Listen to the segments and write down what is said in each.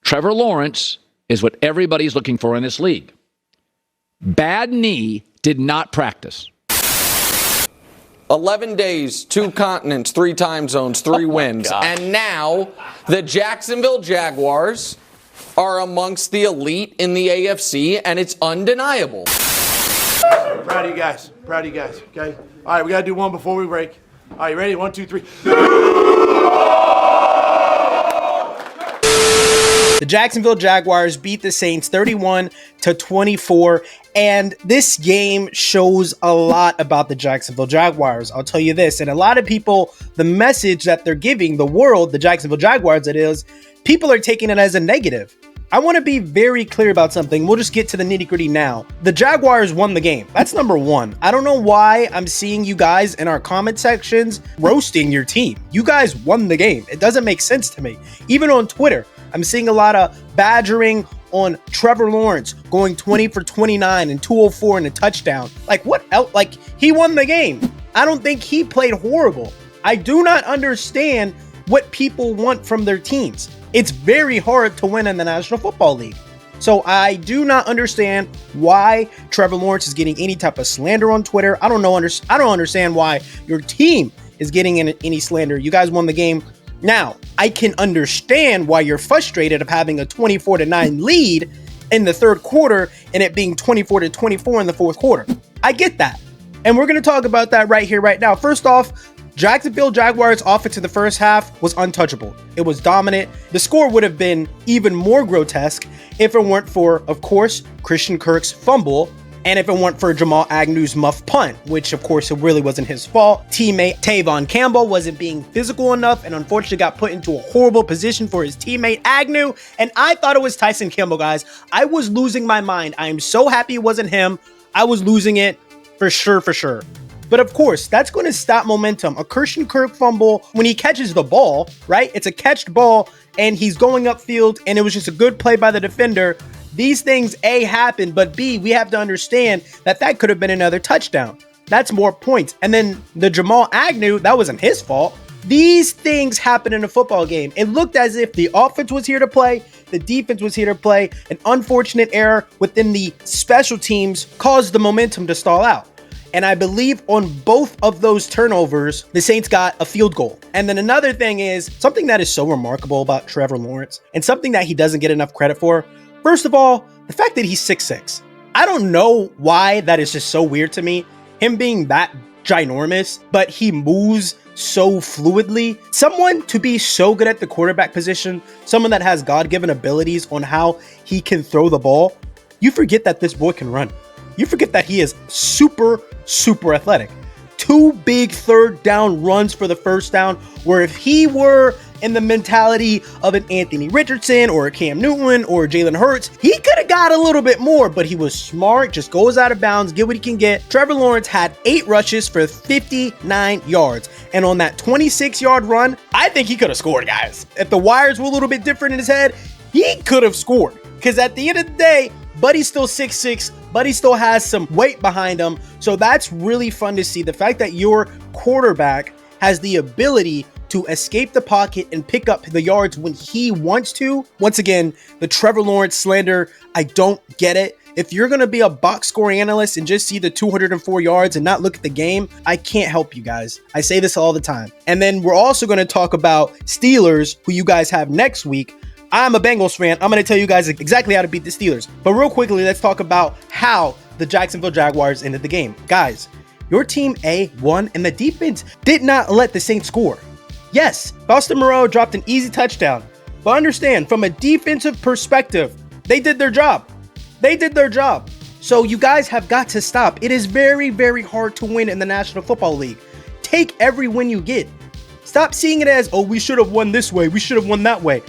Trevor Lawerence is what everybody's looking for in this league. Bad knee, did not practice. 11 days, 2 continents, 3 time zones, 3 wins. And now the Jacksonville Jaguars are amongst the elite in the AFC, and it's undeniable. Proud of you guys. Proud of you guys. Okay? All right, we got to do one before we break. All right, you ready? 1, 2, 3. The Jacksonville Jaguars beat the Saints 31-24, and this game shows a lot about the Jacksonville Jaguars. I'll tell you this, and a lot of people, the message that they're giving the world, the Jacksonville Jaguars, it is, people are taking it as a negative. I want to be very clear about something. We'll just get to the nitty-gritty now. The Jaguars won the game. That's number one. I don't know why I'm seeing you guys in our comment sections roasting your team. You guys won the game. It doesn't make sense to me. Even on Twitter, I'm seeing a lot of badgering on Trevor Lawerence going 20 for 29 and 204 and a touchdown. Like, what else? Like, he won the game. I don't think he played horrible. I do not understand what people want from their teams. It's very hard to win in the National Football League. So I do not understand why Trevor Lawerence is getting any type of slander on Twitter. I don't understand why your team is getting any slander. You guys won the game. Now, I can understand why you're frustrated of having a 24-9 lead in the third quarter and it being 24-24 in the fourth quarter. I get that. And we're going to talk about that right here, right now. First off, Jacksonville Jaguars offense in the first half was untouchable. It was dominant. The score would have been even more grotesque if it weren't for, of course, Christian Kirk's fumble, and if it weren't for Jamal Agnew's muff punt, which of course it really wasn't his fault. Teammate Tavon Campbell wasn't being physical enough and unfortunately got put into a horrible position for his teammate Agnew. And I thought it was Tyson Campbell, guys. I was losing my mind. I am so happy it wasn't him. I was losing it for sure, for sure. But of course, that's going to stop momentum. A Christian Kirk fumble, when he catches the ball, right? It's a catched ball and he's going upfield and it was just a good play by the defender. These things, A, happen, but B, we have to understand that that could have been another touchdown. That's more points. And then the Jamal Agnew, that wasn't his fault. These things happen in a football game. It looked as if the offense was here to play, the defense was here to play. An unfortunate error within the special teams caused the momentum to stall out. And I believe on both of those turnovers, the Saints got a field goal. And then another thing is something that is so remarkable about Trevor Lawerence and something that he doesn't get enough credit for. First of all, the fact that he's 6'6". I don't know why that is just so weird to me. Him being that ginormous, but he moves so fluidly. Someone to be so good at the quarterback position, someone that has God-given abilities on how he can throw the ball. You forget that this boy can run. You forget that he is super, super athletic. 2 big third down runs for the first down, where if he were in the mentality of an Anthony Richardson or a Cam Newton or Jalen Hurts, he could have got a little bit more, but he was smart, just goes out of bounds, get what he can get. Trevor Lawerence had 8 rushes for 59 yards. And on that 26-yard run, I think he could have scored, guys. If the wires were a little bit different in his head, he could have scored. Because at the end of the day, Buddy's still 6'6", Buddy still has some weight behind him. So that's really fun to see. The fact that your quarterback has the ability to escape the pocket and pick up the yards when he wants to. Once again, the Trevor Lawerence slander, I don't get it. If you're going to be a box score analyst and just see the 204 yards and not look at the game, I can't help you guys. I say this all the time. And then we're also going to talk about Steelers, who you guys have next week. I'm a Bengals fan. I'm going to tell you guys exactly how to beat the Steelers. But real quickly, let's talk about how the Jacksonville Jaguars ended the game. Guys, your team A won and the defense did not let the Saints score. Yes, Boston Moreau dropped an easy touchdown. But understand, from a defensive perspective, they did their job. They did their job. So you guys have got to stop. It is very, very hard to win in the National Football League. Take every win you get. Stop seeing it as, oh, we should have won this way. We should have won that way.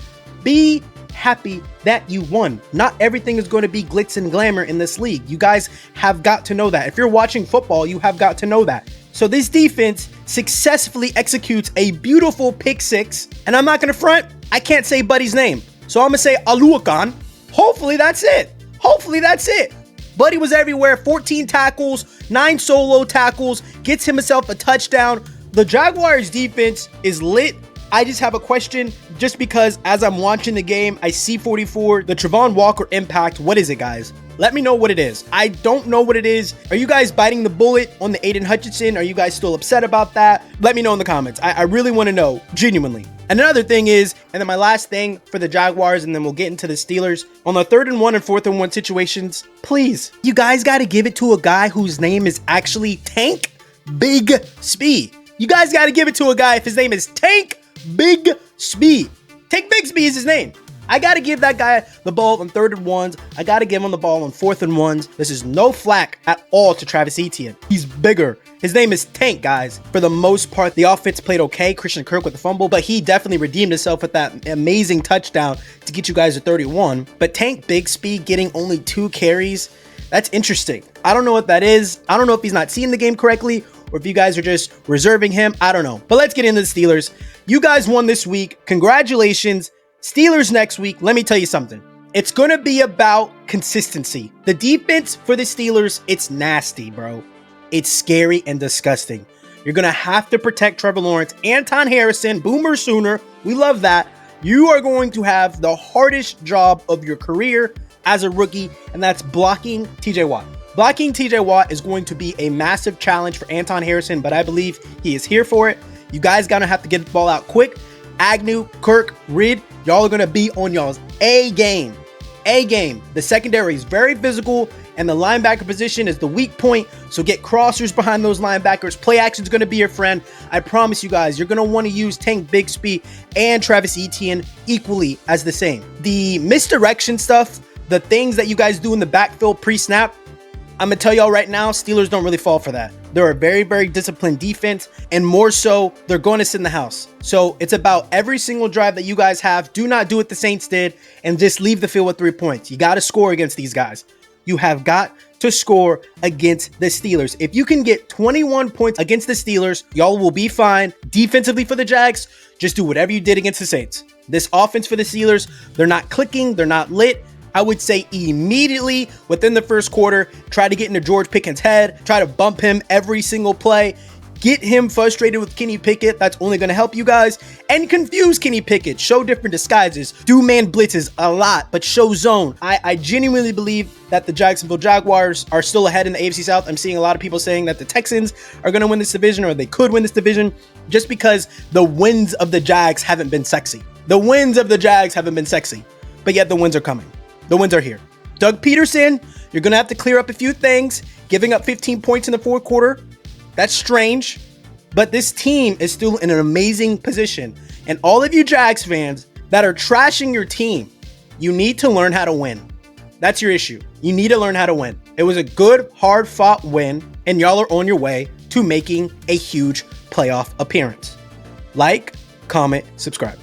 Be happy that you won. Not everything is going to be glitz and glamour in this league. You guys have got to know that. If you're watching football, you have got to know that. So this defense successfully executes a beautiful pick six. And I'm not going to front. I can't say Buddy's name. So I'm going to say Aluakan. Hopefully that's it. Hopefully that's it. Buddy was everywhere. 14 tackles, 9 solo tackles, gets himself a touchdown. The Jaguars defense is lit. I just have a question, just because as I'm watching the game, I see 44, the Travon Walker impact. What is it, guys? Let me know what it is. I don't know what it is. Are you guys biting the bullet on the Aiden Hutchinson? Are you guys still upset about that? Let me know in the comments. I really want to know, genuinely. And another thing is, and then my last thing for the Jaguars, and then we'll get into the Steelers. On the 3rd and 1 and 4th and 1 situations, please, you guys got to give it to a guy whose name is actually Tank Big Speed. You guys got to give it to a guy if his name is Tank Big Speed. Tank Bigsby is his name. I got to give that guy the ball on 3rd and 1s. I got to give him the ball on 4th and 1s. This is no flack at all to Travis Etienne. He's bigger. His name is Tank, guys. For the most part, the offense played okay. Christian Kirk with the fumble, but he definitely redeemed himself with that amazing touchdown to get you guys to 31. But Tank Bigsby getting only 2 carries, that's interesting. I don't know what that is. I don't know if he's not seeing the game correctly, or if you guys are just reserving him. I don't know. But let's get into the Steelers. You guys won this week. Congratulations. Steelers next week. Let me tell you something. It's going to be about consistency. The defense for the Steelers, it's nasty, bro. It's scary and disgusting. You're going to have to protect Trevor Lawerence, Anton Harrison, Boomer Sooner. We love that. You are going to have the hardest job of your career as a rookie, and that's blocking TJ Watt. Blocking TJ Watt is going to be a massive challenge for Anton Harrison, but I believe he is here for it. You guys going to have to get the ball out quick. Agnew, Kirk, Reed, y'all are going to be on y'all's A game. A game. The secondary is very physical, and the linebacker position is the weak point, so get crossers behind those linebackers. Play action is going to be your friend. I promise you guys, you're going to want to use Tank Bigsby and Travis Etienne equally as the same. The misdirection stuff, the things that you guys do in the backfield pre-snap, I'm going to tell y'all right now, Steelers don't really fall for that. They're a very, very disciplined defense, and more so, they're going to sit in the house. So it's about every single drive that you guys have. Do not do what the Saints did and just leave the field with 3 points. You got to score against these guys. You have got to score against the Steelers. If you can get 21 points against the Steelers, y'all will be fine. Defensively for the Jags, just do whatever you did against the Saints. This offense for the Steelers, they're not clicking, they're not lit. I would say immediately within the first quarter, try to get into George Pickens' head, try to bump him every single play, get him frustrated with Kenny Pickett. That's only going to help you guys, and confuse Kenny Pickett. Show different disguises, do man blitzes a lot, but show zone. I genuinely believe that the Jacksonville Jaguars are still ahead in the AFC South. I'm seeing a lot of people saying that the Texans are going to win this division, or they could win this division, just because the wins of the Jags haven't been sexy. The wins of the Jags haven't been sexy, but yet the wins are coming. The wins are here. Doug Peterson, you're going to have to clear up a few things. Giving up 15 points in the 4th quarter, that's strange. But this team is still in an amazing position. And all of you Jags fans that are trashing your team, you need to learn how to win. That's your issue. You need to learn how to win. It was a good, hard-fought win, and y'all are on your way to making a huge playoff appearance. Like, comment, subscribe.